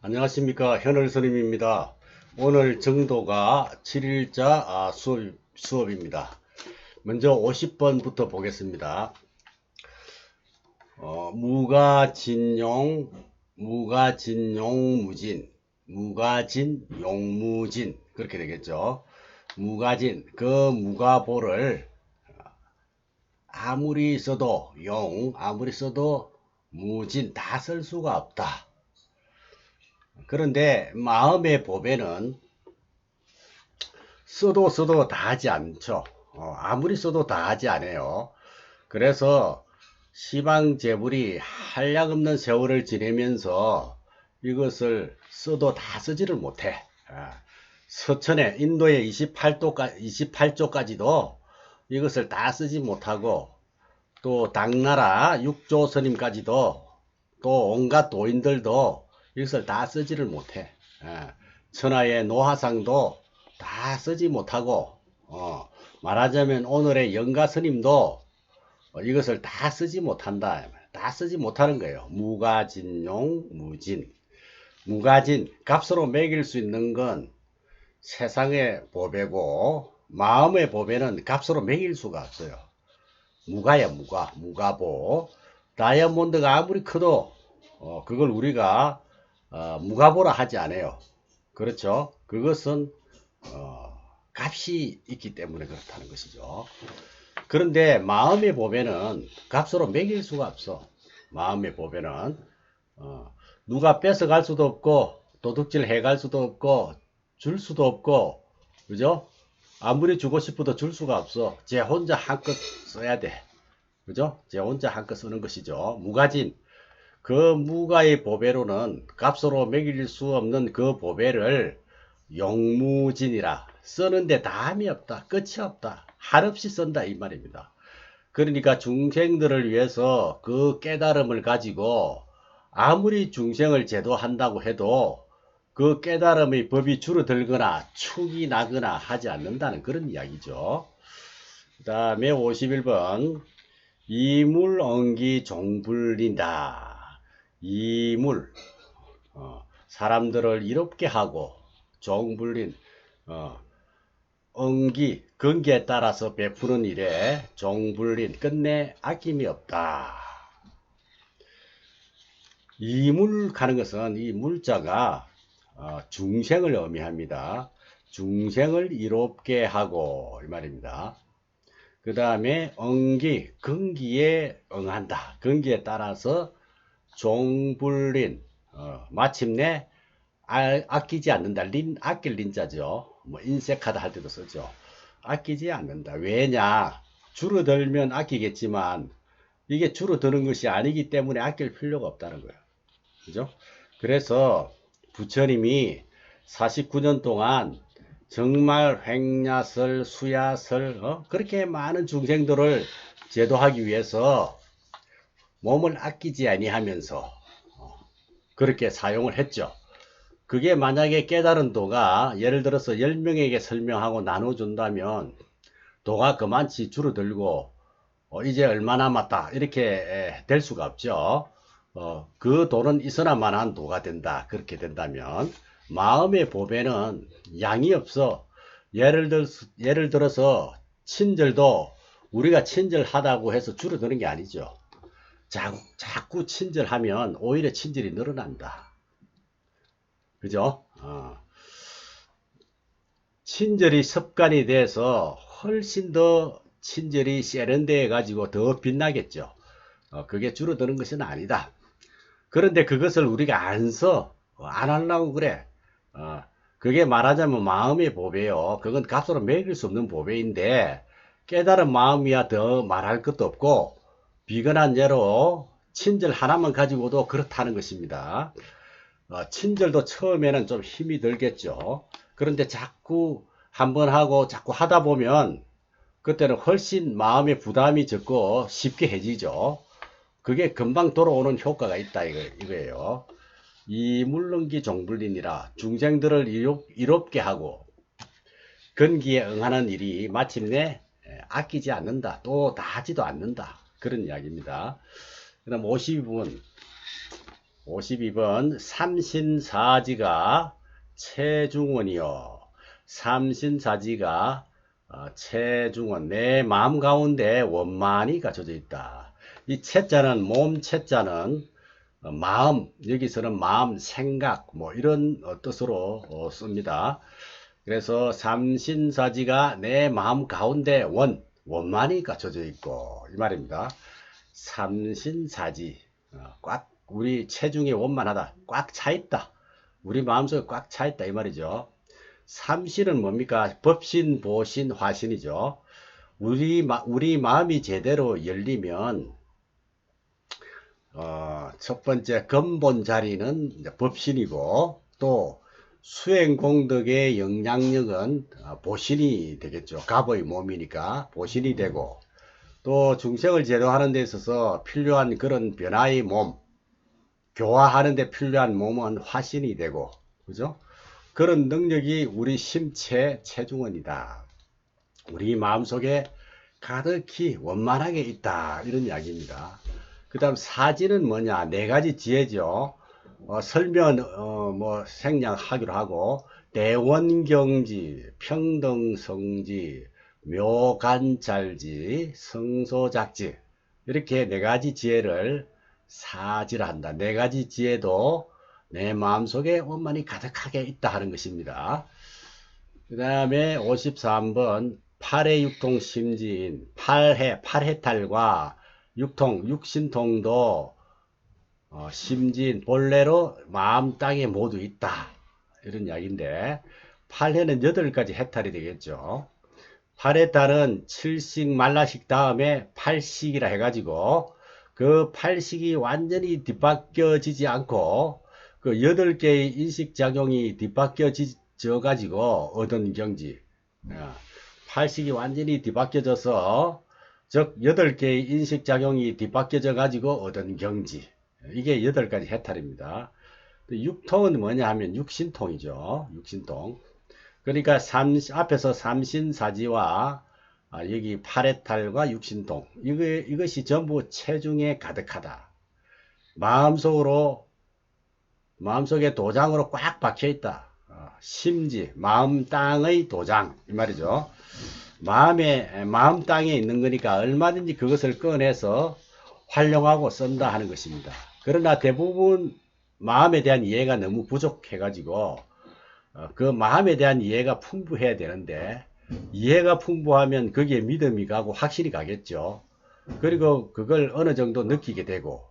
안녕하십니까. 현을 스님입니다. 오늘 정도가 7일자 수업입니다. 먼저 50번부터 보겠습니다. 무가진용, 무가진용무진, 무가진용무진 그렇게 되겠죠. 무가진, 그 무가보를 아무리 써도 아무리 써도 무진 다 쓸 수가 없다. 그런데 마음의 보배는 써도 다 하지 않죠. 아무리 써도 다 하지 않아요. 그래서 시방제불이 한량없는 세월을 지내면서 이것을 써도 다 쓰지를 못해. 서천에 인도의 28조까지도 이것을 다 쓰지 못하고, 또 당나라 육조 스님까지도, 또 온갖 도인들도 이것을 다 쓰지를 못해. 천하의 노하상도 다 쓰지 못하고, 말하자면 오늘의 영가 스님도 이것을 다 쓰지 못한다. 다 쓰지 못하는 거예요. 무가진용 무진. 무가진, 값으로 매길 수 있는 건 세상의 보배고, 마음의 보배는 값으로 매길 수가 없어요. 무가야 무가보. 다이아몬드가 아무리 커도 그걸 우리가 무가보라 하지 않아요. 그렇죠? 그것은 값이 있기 때문에 그렇다는 것이죠. 그런데 마음의 보배는 값으로 매길 수가 없어. 마음의 보배는 누가 뺏어갈 수도 없고, 도둑질 해갈 수도 없고, 줄 수도 없고, 그죠? 아무리 주고 싶어도 줄 수가 없어. 제 혼자 한껏 써야 돼. 그죠? 제 혼자 한껏 쓰는 것이죠. 무가진. 그 무가의 보배로는 값으로 매길 수 없는 그 보배를 용무진이라, 쓰는데 다함이 없다. 끝이 없다. 한없이 쓴다 이 말입니다. 그러니까 중생들을 위해서 그 깨달음을 가지고 아무리 중생을 제도한다고 해도 그 깨달음의 법이 줄어들거나 축이 나거나 하지 않는다는 그런 이야기죠. 그 다음에 51번 이물엉기 종불린다. 이물, 사람들을 이롭게 하고, 종불린, 엉기, 근기에 따라서 베푸는 일에 종불린, 끝내 아낌이 없다. 이물 가는 것은 이 물자가 중생을 의미합니다. 중생을 이롭게 하고 이 말입니다. 그 다음에 엉기, 근기에 응한다. 근기에 따라서 종불린, 마침내 아끼지 않는다. 아낄 린자죠. 뭐 인색하다 할 때도 쓰죠. 아끼지 않는다. 왜냐? 줄어들면 아끼겠지만 이게 줄어드는 것이 아니기 때문에 아낄 필요가 없다는 거예요. 그죠? 그래서 부처님이 49년 동안 정말 횡야설, 수야설, 그렇게 많은 중생들을 제도하기 위해서 몸을 아끼지 아니하면서 그렇게 사용을 했죠. 그게 만약에 깨달은 도가 예를 들어서 10명에게 설명하고 나눠준다면 도가 그만치 줄어들고 이제 얼마 남았다 이렇게 될 수가 없죠. 그 도는 있어야만한 도가 된다. 그렇게 된다면 마음의 보배는 양이 없어. 예를 들어서 친절도 우리가 친절하다고 해서 줄어드는 게 아니죠. 자꾸 친절하면 오히려 친절이 늘어난다. 그죠? 친절이 습관이 돼서 훨씬 더 친절이 세련되어 가지고 더 빛나겠죠. 그게 줄어드는 것은 아니다. 그런데 그것을 우리가 안 써. 안 하려고 그래. 그게 말하자면 마음의 보배요. 그건 값으로 매길 수 없는 보배인데, 깨달은 마음이야 더 말할 것도 없고, 비근한 예로 친절 하나만 가지고도 그렇다는 것입니다. 친절도 처음에는 좀 힘이 들겠죠. 그런데 자꾸 한번 하고 자꾸 하다 보면 그때는 훨씬 마음의 부담이 적고 쉽게 해지죠. 그게 금방 돌아오는 효과가 있다 이거예요. 이 물렁기 종불린이라 중생들을 이롭게 하고 근기에 응하는 일이 마침내 아끼지 않는다. 또 다 하지도 않는다. 그런 이야기입니다. 그 다음 52분 52번 삼신사지가 체중원이요. 삼신사지가 체중원, 내 마음 가운데 원만히 갖춰져 있다. 이 체자는 몸 체자는 마음, 여기서는 마음, 생각 뭐 이런 뜻으로 씁니다. 그래서 삼신사지가 내 마음 가운데 원만히 갖춰져 있고 이 말입니다. 삼신사지 꽉 우리 체중이 원만하다, 꽉 차 있다, 우리 마음속에 꽉 차 있다 이 말이죠. 삼신은 뭡니까? 법신, 보신, 화신이죠. 우리 마음이 제대로 열리면 첫 번째 근본 자리는 이제 법신이고, 또 수행공덕의 영향력은 보신이 되겠죠. 갑의 몸이니까 보신이 되고, 또 중생을 제도하는 데 있어서 필요한 그런 변화의 몸, 교화하는 데 필요한 몸은 화신이 되고, 그죠? 그런 능력이 우리 심체 체중원이다. 우리 마음속에 가득히 원만하게 있다. 이런 이야기입니다. 그 다음 사지는 뭐냐? 네 가지 지혜죠. 설명 뭐 생략하기로 하고, 대원경지, 평등성지, 묘간잘지, 성소작지, 이렇게 네 가지 지혜를 사지를 한다. 네 가지 지혜도 내 마음속에 원만히 가득하게 있다 하는 것입니다. 그 다음에 53번 8해 육통 심지인, 8해탈과 육신통도 심지인, 본래로 마음 땅에 모두 있다. 이런 이야기인데, 8해는 8가지 해탈이 되겠죠. 8해탈은 7식 말라식 다음에 8식이라 해가지고, 그 8식이 완전히 뒤바뀌어지지 않고, 그 8개의 인식작용이 뒤바뀌어져 가지고 얻은 경지. 8식이 완전히 뒤바뀌어져서, 즉 8개의 인식작용이 뒤바뀌어져 가지고 얻은 경지. 이게 8가지 해탈입니다. 육통은 뭐냐 하면 육신통이죠. 육신통. 그러니까 앞에서 삼신사지와 여기 8해탈과 육신통, 이것이 전부 체중에 가득하다. 마음속에 도장으로 꽉 박혀 있다. 심지, 마음 땅의 도장, 이 말이죠. 마음 땅에 있는 거니까 얼마든지 그것을 꺼내서 활용하고 쓴다 하는 것입니다. 그러나 대부분 마음에 대한 이해가 너무 부족해 가지고 그 마음에 대한 이해가 풍부해야 되는데, 이해가 풍부하면 거기에 믿음이 가고 확신이 가겠죠. 그리고 그걸 어느 정도 느끼게 되고,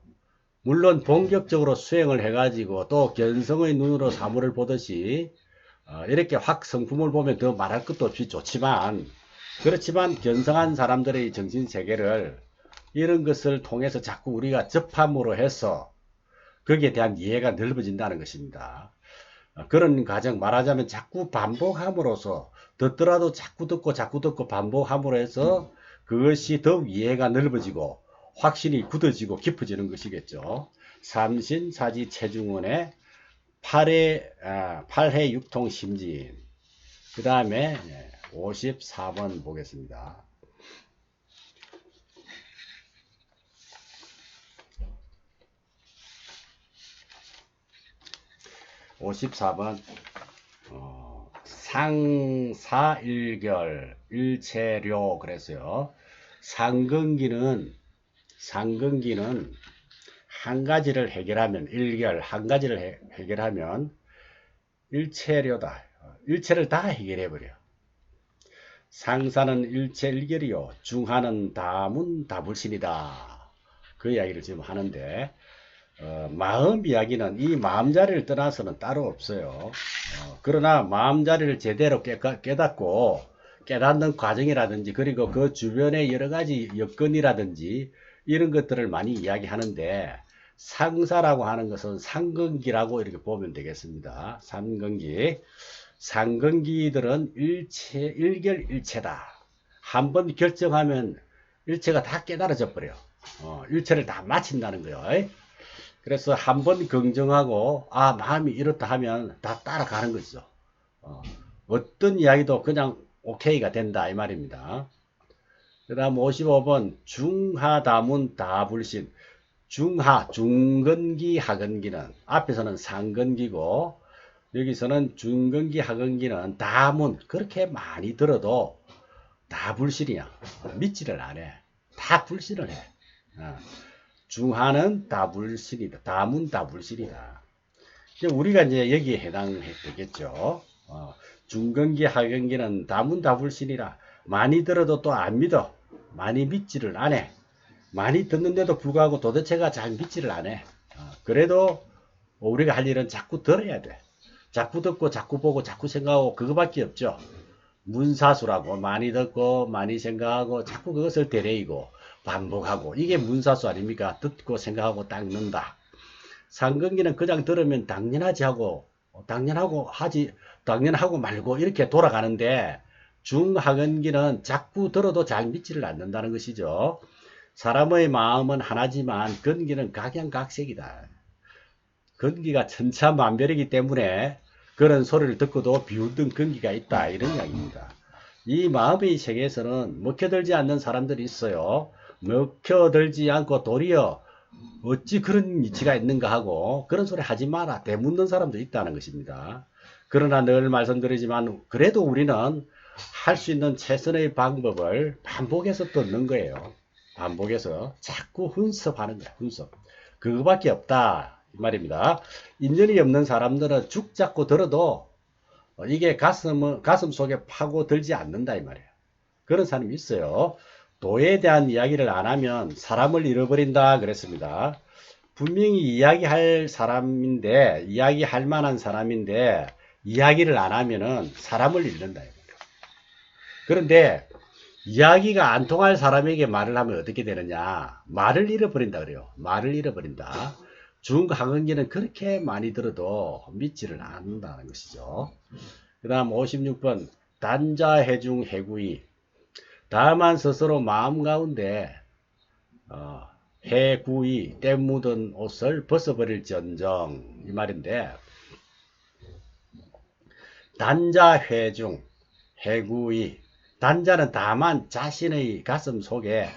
물론 본격적으로 수행을 해가지고 또 견성의 눈으로 사물을 보듯이 이렇게 확 성품을 보면 더 말할 것도 없이 좋지만, 그렇지만 견성한 사람들의 정신세계를 이런 것을 통해서 자꾸 우리가 접함으로 해서 거기에 대한 이해가 넓어진다는 것입니다. 그런 과정, 말하자면 자꾸 반복함으로써, 듣더라도 자꾸 듣고 반복함으로 해서 그것이 더욱 이해가 넓어지고 확신이 굳어지고 깊어지는 것이겠죠. 삼신사지 체중원의 8해 육통 심지인. 그 다음에 54번 보겠습니다. 54번 상사일결 일체료 그랬어요. 상근기는 한 가지를 해결하면, 일결 한 가지를 해결하면 일체료다. 일체를 다 해결해 버려. 상사는 일체 일결이요, 중하는 다문 다불신이다. 그 이야기를 지금 하는데, 마음 이야기는 이 마음자리를 떠나서는 따로 없어요. 그러나 마음자리를 제대로 깨닫고 깨닫는 과정이라든지, 그리고 그 주변의 여러 가지 여건이라든지 이런 것들을 많이 이야기하는데, 상사라고 하는 것은 상근기라고 이렇게 보면 되겠습니다. 상근기들은 일결일체다. 한번 결정하면 일체가 다 깨달아져 버려. 일체를 다 마친다는 거예요. 그래서 한번 긍정하고 마음이 이렇다 하면 다 따라가는 거죠. 어떤 이야기도 그냥 오케이가 된다 이 말입니다. 그 다음 55번 중하다문 다불신. 중하, 중근기, 하근기는 앞에서는 상근기고 여기서는 중근기, 하근기는 다문 그렇게 많이 들어도 다 불신이야. 믿지를 안 해. 다 불신을 해. 중하는 다 불신이다. 다문 다 불신이다. 우리가 이제 여기에 해당되겠죠. 중근기, 하근기는 다문 다 불신이라 많이 들어도 또 안 믿어. 많이 믿지를 안 해. 많이 듣는데도 불구하고 도대체가 잘 믿지를 안 해. 그래도 우리가 할 일은 자꾸 들어야 돼. 자꾸 듣고 자꾸 보고 자꾸 생각하고 그거밖에 없죠. 문사수라고 많이 듣고 많이 생각하고 자꾸 그것을 되레이고 반복하고 이게 문사수 아닙니까? 듣고 생각하고 딱 넣는다. 상근기는 그냥 들으면 당연하지 하고 당연하고 말고 이렇게 돌아가는데 중하근기는 자꾸 들어도 잘 믿지를 않는다는 것이죠. 사람의 마음은 하나지만 근기는 각양각색이다. 근기가 천차만별이기 때문에 그런 소리를 듣고도 비웃는 근기가 있다 이런 이야기입니다. 이 마음의 세계에서는 먹혀들지 않는 사람들이 있어요. 먹혀들지 않고 도리어 어찌 그런 이치가 있는가 하고 그런 소리 하지 마라 대묻는 사람도 있다는 것입니다. 그러나 늘 말씀드리지만 그래도 우리는 할 수 있는 최선의 방법을 반복해서 듣는 거예요. 반복해서 자꾸 훈습하는 거야. 훈습. 그거밖에 없다 이 말입니다. 인연이 없는 사람들은 죽 잡고 들어도 이게 가슴 속에 파고들지 않는다 이 말이에요. 그런 사람이 있어요. 도에 대한 이야기를 안 하면 사람을 잃어버린다 그랬습니다. 분명히 이야기할 사람인데 이야기할 만한 사람인데 이야기를 안 하면은 사람을 잃는다. 그런데 이야기가 안 통할 사람에게 말을 하면 어떻게 되느냐? 말을 잃어버린다 그래요. 말을 잃어버린다. 중하근기는 그렇게 많이 들어도 믿지를 않는다는 것이죠. 그 다음 56번 단자해중 해구이 다만 스스로 마음 가운데 해구이 때 묻은 옷을 벗어버릴지언정 이 말인데 단자해중 해구이 단자는 다만 자신의 가슴 속에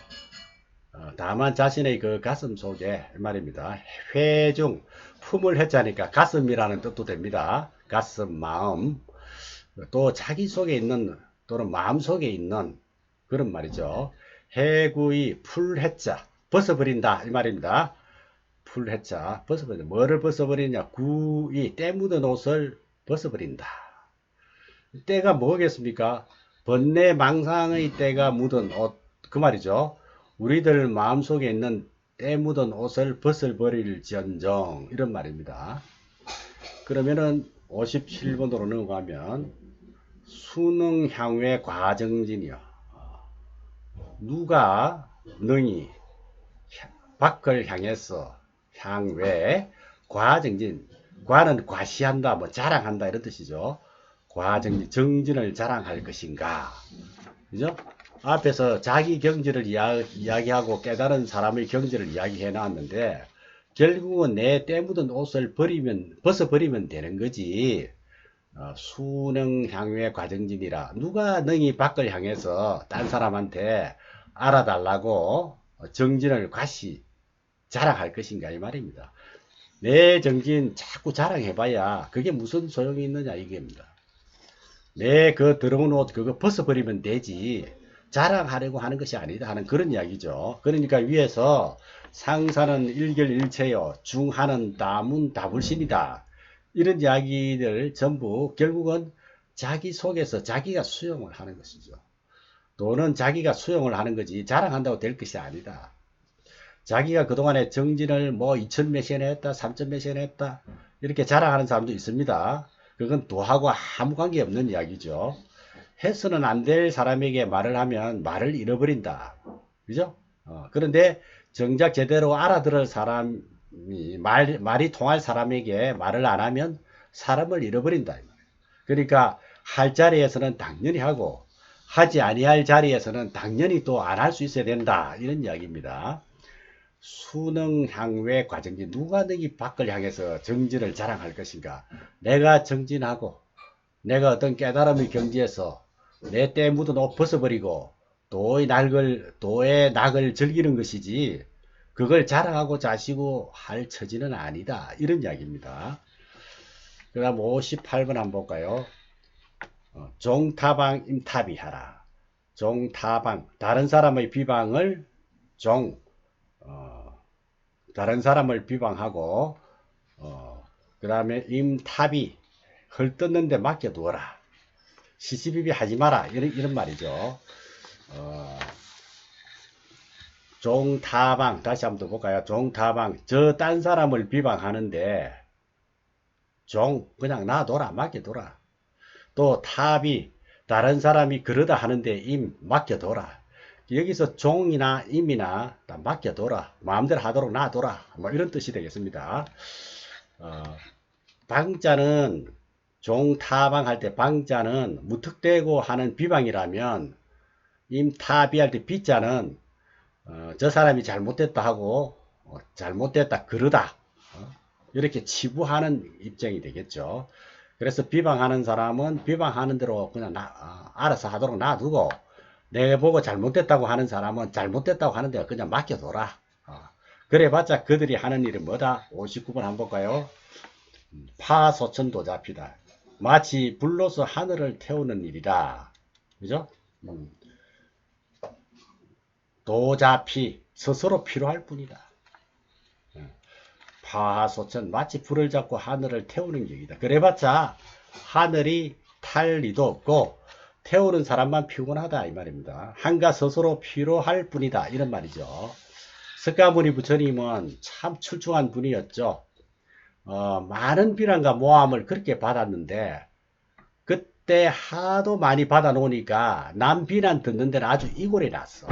다만 자신의 그 가슴 속에 말입니다. 회중 품을 했자니까 가슴이라는 뜻도 됩니다. 가슴 마음 또 자기 속에 있는 또는 마음 속에 있는 그런 말이죠. 해구이 풀해자 벗어버린다 이 말입니다. 풀해자 벗어버린다. 뭐를 벗어버리냐? 구이 때 묻은 옷을 벗어버린다. 때가 뭐겠습니까? 번뇌 망상의 때가 묻은 옷 그 말이죠. 우리들 마음속에 있는 때 묻은 옷을 벗어버릴지언정 이런 말입니다. 그러면은 57번으로 넘어가면 수능향외 과정진이요. 누가 능히 밖을 향해서 향외 과정진 과는 과시한다 뭐 자랑한다 이런 뜻이죠. 과정진 정진을 자랑할 것인가 그죠? 앞에서 자기 경지를 이야기하고 깨달은 사람의 경지를 이야기해 놨는데 결국은 내 때 묻은 옷을 벗어버리면 되는 거지. 수능향외 과정진이라 누가 능히 밖을 향해서 딴 사람한테 알아달라고 정진을 과시 자랑할 것인가 이 말입니다. 내 정진 자꾸 자랑해봐야 그게 무슨 소용이 있느냐 이게입니다. 내 그 더러운 옷 그거 벗어버리면 되지 자랑하려고 하는 것이 아니다 하는 그런 이야기죠. 그러니까 위에서 상사는 일결일체요 중하는 다문 다불신이다 이런 이야기들 전부 결국은 자기 속에서 자기가 수용을 하는 것이죠. 도는 자기가 수용을 하는 거지 자랑한다고 될 것이 아니다. 자기가 그동안에 정진을 뭐 2000 몇 시간 했다 3000 몇 시간 했다 이렇게 자랑하는 사람도 있습니다. 그건 도하고 아무 관계 없는 이야기죠. 해서는 안 될 사람에게 말을 하면 말을 잃어버린다. 그죠? 그런데 정작 제대로 알아들을 사람이 말이 통할 사람에게 말을 안 하면 사람을 잃어버린다. 그러니까 할 자리에서는 당연히 하고 하지 아니할 자리에서는 당연히 또 안 할 수 있어야 된다. 이런 이야기입니다. 수능향외 과정진 누가 너희 밖을 향해서 정진을 자랑할 것인가? 내가 정진하고 내가 어떤 깨달음의 경지에서 내 때 묻은 옷 벗어버리고 도의 낙을 즐기는 것이지 그걸 자랑하고 자시고 할 처지는 아니다. 이런 이야기입니다. 그 다음 58번 한번 볼까요? 종타방 임타비하라. 종타방, 다른 사람의 비방을 다른 사람을 비방하고, 그 다음에 임타비, 헐뜯는데 맡겨두어라. 시시비비 하지 마라. 이런 말이죠. 종타방, 다시 한번 더 볼까요? 종타방, 저 딴 사람을 비방하는데, 그냥 놔둬라, 맡겨둬라. 또 탑이, 다른 사람이 그러다 하는데 맡겨둬라. 여기서 종이나 임이나 다 맡겨둬라. 마음대로 하도록 놔둬라. 뭐 이런 뜻이 되겠습니다. 방자는 종타방 할 때 방자는 무턱대고 하는 비방이라면 임타비 할 때 비자는 저 사람이 잘못됐다 하고 잘못됐다 그러다 이렇게 치부하는 입장이 되겠죠. 그래서 비방하는 사람은 비방하는 대로 그냥 알아서 하도록 놔두고 내 보고 잘못됐다고 하는 사람은 잘못됐다고 하는데 그냥 맡겨둬라. 그래봤자 그들이 하는 일은 뭐다? 59번 한번 볼까요? 파소천도잡히다. 마치 불로서 하늘을 태우는 일이다. 그죠? 도잡히 스스로 필요할 뿐이다. 파소천 마치 불을 잡고 하늘을 태우는 격이다. 그래봤자 하늘이 탈 리도 없고 태우는 사람만 피곤하다 이 말입니다. 한가 스스로 필요할 뿐이다 이런 말이죠. 석가모니 부처님은 참 출중한 분이었죠. 많은 비난과 모함을 그렇게 받았는데 그때 하도 많이 받아 놓으니까 남 비난 듣는 데는 아주 이골이 났어.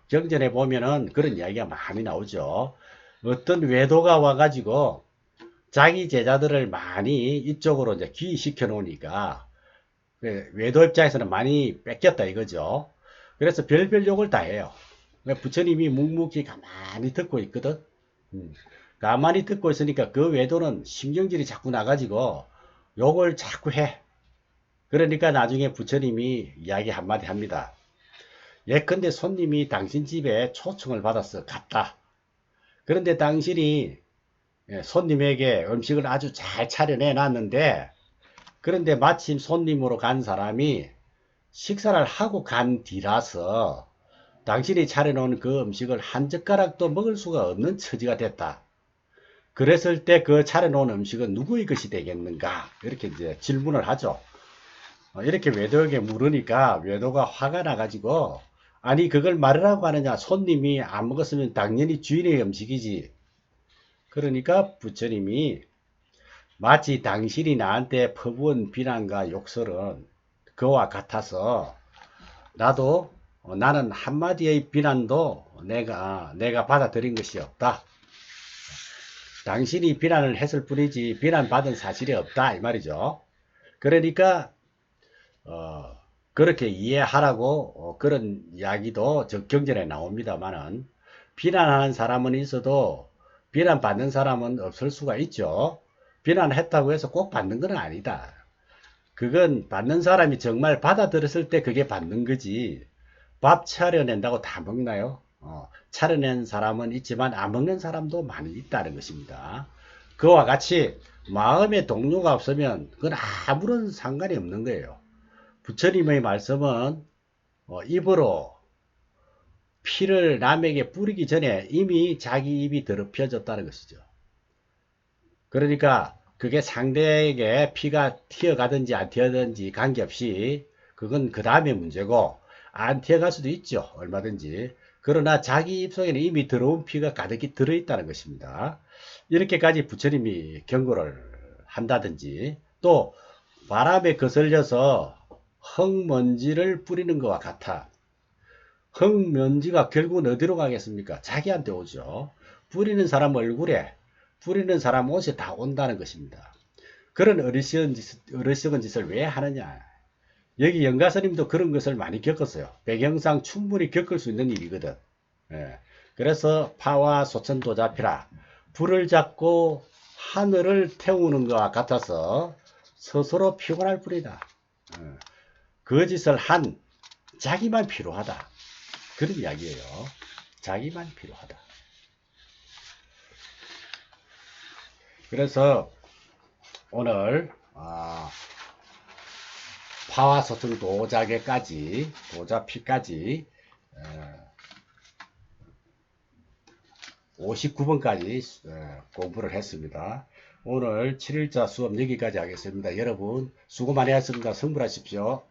경전에 보면은 그런 이야기가 많이 나오죠. 어떤 외도가 와가지고 자기 제자들을 많이 이쪽으로 이제 귀시켜 놓으니까 외도 입장에서는 많이 뺏겼다 이거죠. 그래서 별별 욕을 다 해요. 부처님이 묵묵히 가만히 듣고 있거든. 가만히 듣고 있으니까 그 외도는 신경질이 자꾸 나가지고 욕을 자꾸 해. 그러니까 나중에 부처님이 이야기 한마디 합니다. 예컨대 손님이 당신 집에 초청을 받아서 갔다. 그런데 당신이 손님에게 음식을 아주 잘 차려내 놨는데 그런데 마침 손님으로 간 사람이 식사를 하고 간 뒤라서 당신이 차려놓은 그 음식을 한 젓가락도 먹을 수가 없는 처지가 됐다. 그랬을 때 그 차려놓은 음식은 누구의 것이 되겠는가? 이렇게 이제 질문을 하죠. 이렇게 외도에게 물으니까 외도가 화가 나가지고 아니 그걸 말하라고 하느냐. 손님이 안 먹었으면 당연히 주인의 음식이지. 그러니까 부처님이 마치 당신이 나한테 퍼부은 비난과 욕설은 그와 같아서 나는 한마디의 비난도 내가 받아들인 것이 없다. 당신이 비난을 했을 뿐이지 비난받은 사실이 없다 이 말이죠. 그러니까 그렇게 이해하라고 그런 이야기도 경전에 나옵니다만은 비난하는 사람은 있어도 비난받는 사람은 없을 수가 있죠. 비난했다고 해서 꼭 받는 건 아니다. 그건 받는 사람이 정말 받아들였을 때 그게 받는 거지. 밥 차려낸다고 다 먹나요? 차려낸 사람은 있지만 안 먹는 사람도 많이 있다는 것입니다. 그와 같이 마음의 동료가 없으면 그건 아무런 상관이 없는 거예요. 부처님의 말씀은 입으로 피를 남에게 뿌리기 전에 이미 자기 입이 더럽혀졌다는 것이죠. 그러니까 그게 상대에게 피가 튀어가든지 안 튀어가든지 관계없이 그건 그 다음의 문제고 안 튀어갈 수도 있죠. 얼마든지. 그러나 자기 입속에는 이미 더러운 피가 가득히 들어있다는 것입니다. 이렇게까지 부처님이 경고를 한다든지 또 바람에 거슬려서 흙먼지를 뿌리는 것과 같아. 흙먼지가 결국은 어디로 가겠습니까? 자기한테 오죠. 뿌리는 사람 얼굴에 뿌리는 사람 옷에 다 온다는 것입니다. 그런 어리석은 짓을 왜 하느냐. 여기 영가스님도 그런 것을 많이 겪었어요. 배경상 충분히 겪을 수 있는 일이거든. 그래서 파와 소천도 잡히라. 불을 잡고 하늘을 태우는 것과 같아서 스스로 피곤할 뿐이다. 그 짓을 한 자기만 필요하다. 그런 이야기예요. 자기만 필요하다. 그래서 오늘 파와소승 도자계까지 도자피까지 59번까지 공부를 했습니다. 오늘 7일자 수업 여기까지 하겠습니다. 여러분 수고 많이 하셨습니다. 성불하십시오.